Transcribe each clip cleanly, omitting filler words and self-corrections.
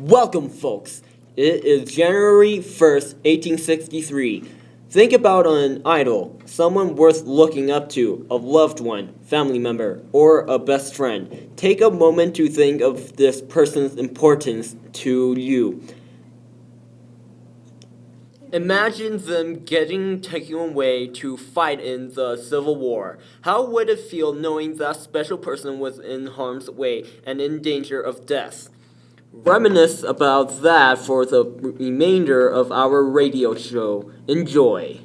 Welcome, folks. It is January 1st, 1863. Think about an idol, someone worth looking up to, a loved one, family member, or a best friend. Take a moment to think of this person's importance to you. Imagine them getting taken away to fight in the Civil War. How would it feel knowing that special person was in harm's way and in danger of death? Reminisce about that for the remainder of our radio show. Enjoy.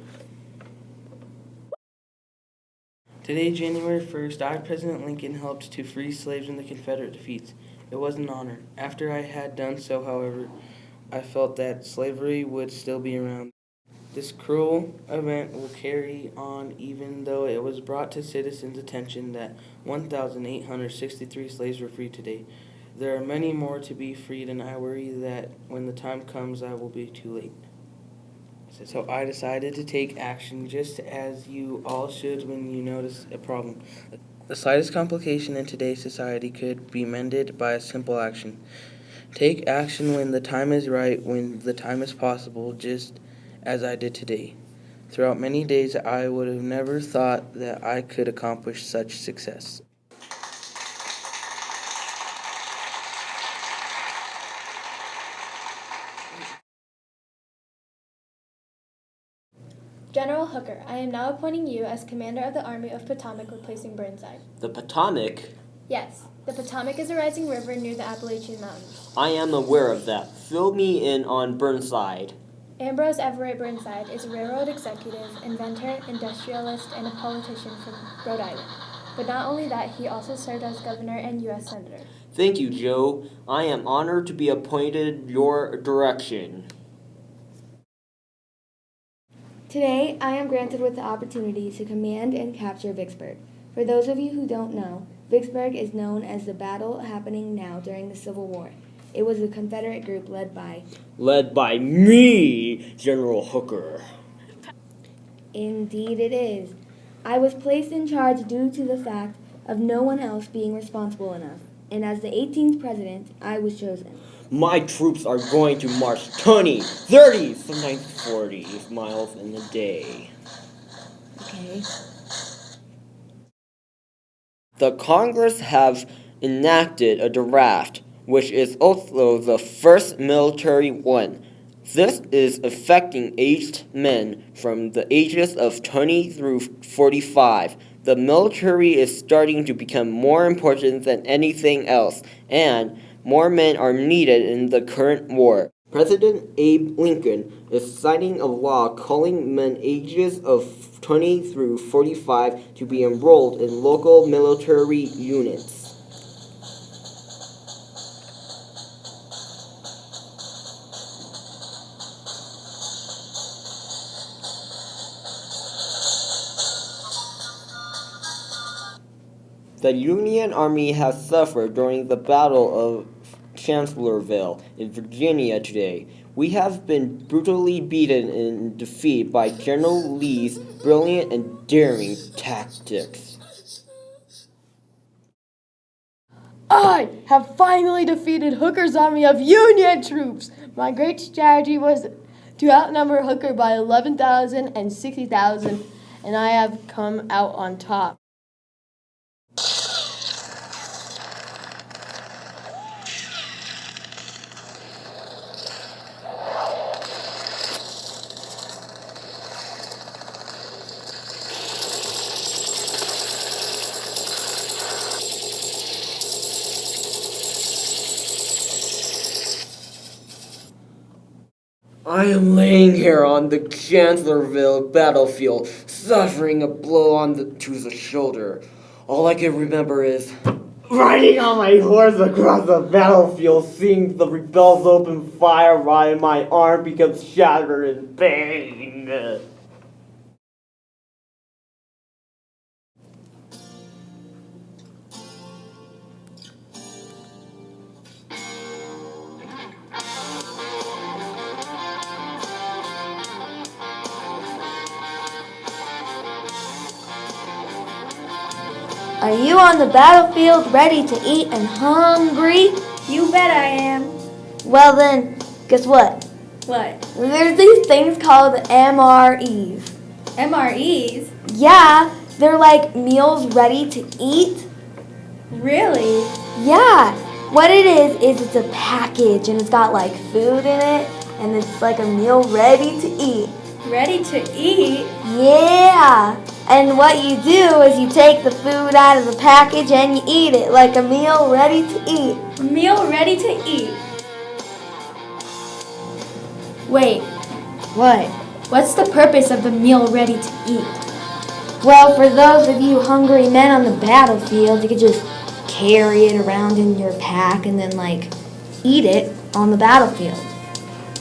Today, January 1st, I, President Lincoln, helped to free slaves in the Confederate defeats. It was an honor. After I had done so, however, I felt that slavery would still be around. This cruel event will carry on even though it was brought to citizens' attention that 1,863 slaves were freed today. There are many more to be freed, and I worry that when the time comes, I will be too late. So I decided to take action just as you all should when you notice a problem. The slightest complication in today's society could be mended by a simple action. Take action when the time is right, when the time is possible, just as I did today. Throughout many days, I would have never thought that I could accomplish such success. General Hooker, I am now appointing you as Commander of the Army of Potomac, replacing Burnside. The Potomac? Yes, the Potomac is a rising river near the Appalachian Mountains. I am aware of that. Fill me in on Burnside. Ambrose Everett Burnside is a railroad executive, inventor, industrialist, and a politician from Rhode Island. But not only that, he also served as governor and U.S. Senator. Thank you, Joe. I am honored to be appointed your direction. Today, I am granted with the opportunity to command and capture Vicksburg. For those of you who don't know, Vicksburg is known as the battle happening now during the Civil War. It was a Confederate group led by me, General Hooker. Indeed it is. I was placed in charge due to the fact of no one else being responsible enough. And as the 18th president, I was chosen. My troops are going to march 20, 30, sometimes 40 miles in a day. Okay. The Congress have enacted a draft, which is also the first military one. This is affecting aged men from the ages of 20 through 45. The military is starting to become more important than anything else, and more men are needed in the current war. President Abe Lincoln is signing a law calling men ages of 20 through 45 to be enrolled in local military units. The Union Army has suffered during the Battle of Chancellorsville in Virginia today. We have been brutally beaten in defeat by General Lee's brilliant and daring tactics. I have finally defeated Hooker's army of Union troops. My great strategy was to outnumber Hooker by 11,000 and 60,000, and I have come out on top. I am laying here on the Chancellorsville battlefield, suffering a blow to the shoulder. All I can remember is riding on my horse across the battlefield, seeing the rebels open fire while my arm becomes shattered in pain. Are you on the battlefield ready to eat and hungry? You bet I am. Well then, guess what? What? There's these things called MREs. MREs? Yeah, they're like meals ready to eat. Really? Yeah, what it is it's a package and it's got like food in it and it's like a meal ready to eat. Ready to eat? Yeah, and what you do is you take the food out of the package and you eat it like a meal ready to eat. Meal ready to eat. Wait, What? what's the purpose of the meal ready to eat? Well, for those of you hungry men on the battlefield, you could just carry it around in your pack and then like eat it on the battlefield.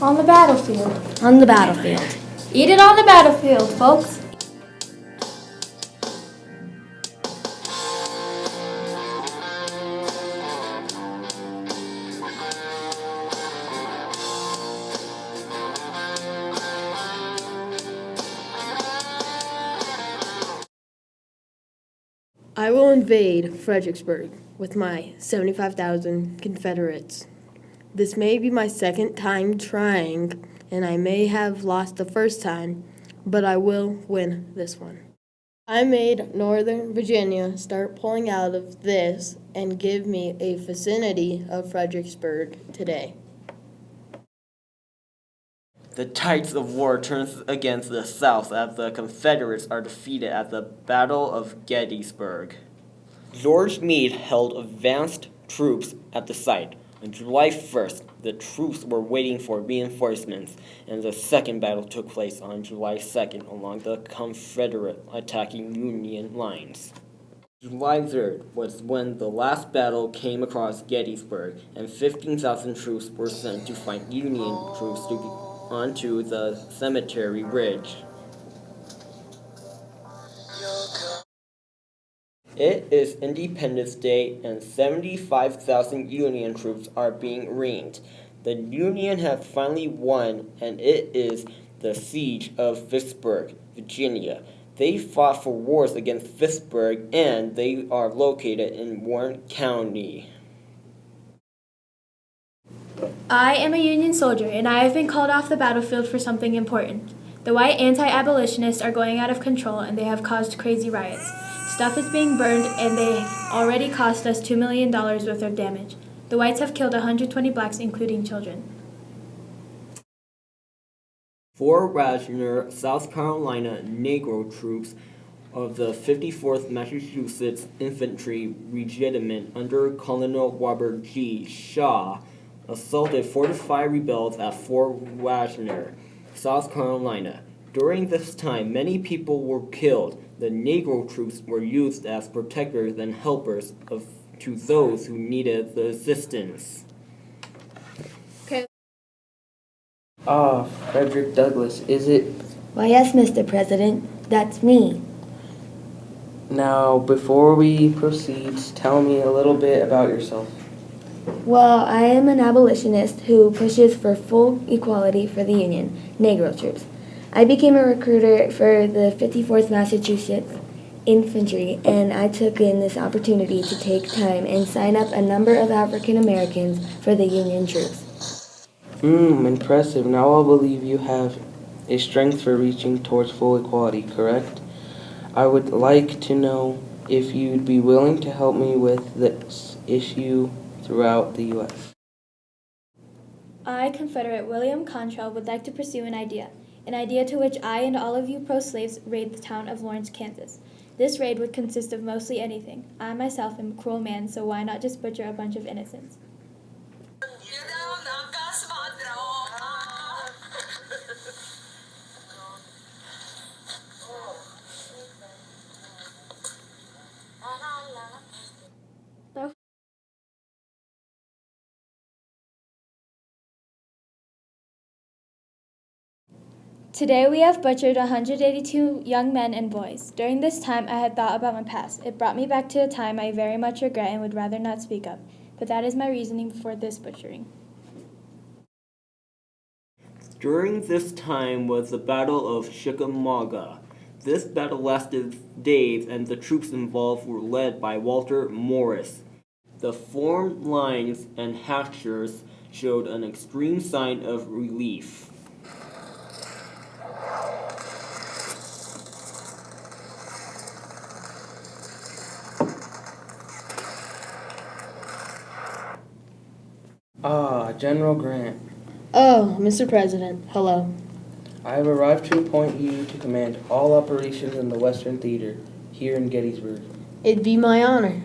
On the battlefield. On the battlefield. Eat it on the battlefield, folks. I will invade Fredericksburg with my 75,000 Confederates. This may be my second time trying, and I may have lost the first time, but I will win this one. I made Northern Virginia start pulling out of this and give me a vicinity of Fredericksburg today. The tides of war turns against the South as the Confederates are defeated at the Battle of Gettysburg. George Meade held advanced troops at the site. On July 1st, the troops were waiting for reinforcements, and the second battle took place on July 2nd along the Confederate attacking Union lines. July 3rd was when the last battle came across Gettysburg, and 15,000 troops were sent to fight Union troops onto the Cemetery Ridge. It is Independence Day, and 75,000 Union troops are being arraigned. The Union have finally won, and it is the siege of Vicksburg, Virginia. They fought for wars against Vicksburg, and they are located in Warren County. I am a Union soldier, and I have been called off the battlefield for something important. The white anti-abolitionists are going out of control, and they have caused crazy riots. Stuff is being burned, and they already cost us $2 million worth of damage. The whites have killed 120 blacks, including children. Fort Wagner, South Carolina Negro troops of the 54th Massachusetts Infantry Regiment under Colonel Robert G. Shaw assaulted fortified rebels at Fort Wagner, South Carolina. During this time, many people were killed. The Negro troops were used as protectors and helpers to those who needed the assistance. Frederick Douglass, is it? Why, yes, Mr. President, that's me. Now, before we proceed, tell me a little bit about yourself. Well, I am an abolitionist who pushes for full equality for the Union, Negro troops. I became a recruiter for the 54th Massachusetts Infantry, and I took in this opportunity to take time and sign up a number of African Americans for the Union troops. Impressive. Now I believe you have a strength for reaching towards full equality, correct? I would like to know if you'd be willing to help me with this issue throughout the U.S. I, Confederate William Contrell, would like to pursue an idea to which I and all of you pro-slaves raid the town of Lawrence, Kansas. This raid would consist of mostly anything. I myself am a cruel man, so why not just butcher a bunch of innocents? Today we have butchered 182 young men and boys. During this time, I had thought about my past. It brought me back to a time I very much regret and would rather not speak of. But that is my reasoning for this butchering. During this time was the Battle of Chickamauga. This battle lasted days, and the troops involved were led by Walter Morris. The formed lines and hachures showed an extreme sign of relief. Ah, General Grant. Oh, Mr. President, hello. I have arrived to appoint you to command all operations in the Western Theater here in Gettysburg. It'd be my honor.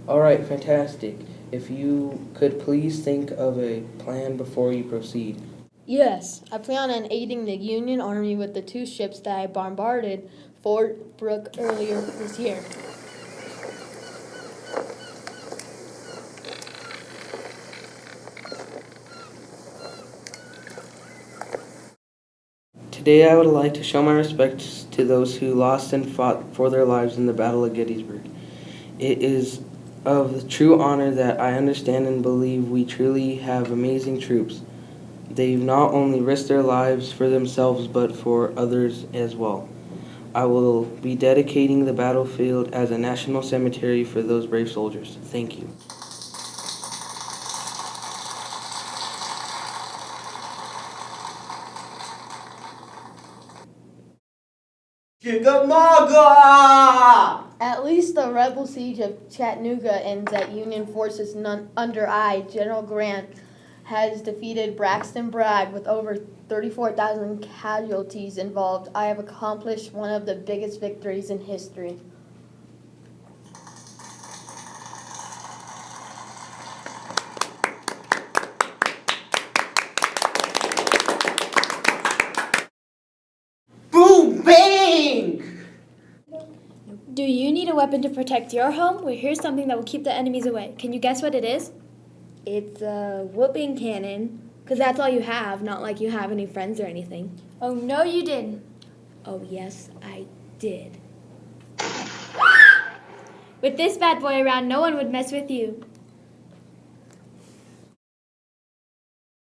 All right, fantastic. If you could please think of a plan before you proceed. Yes, I plan on aiding the Union Army with the 2 ships that I bombarded Fort Brooke earlier this year. Today I would like to show my respects to those who lost and fought for their lives in the Battle of Gettysburg. It is of true honor that I understand and believe we truly have amazing troops. They've not only risked their lives for themselves but for others as well. I will be dedicating the battlefield as a national cemetery for those brave soldiers. Thank you. Chickamauga! At least the rebel siege of Chattanooga ends at Union forces under General Grant has defeated Braxton Bragg with over 34,000 casualties involved. I have accomplished one of the biggest victories in history. Boom! Bang! Do you need a weapon to protect your home? Well, here's something that will keep the enemies away. Can you guess what it is? It's a whooping cannon, because that's all you have, not like you have any friends or anything. Oh, no, you didn't. Oh, yes, I did. With this bad boy around, no one would mess with you.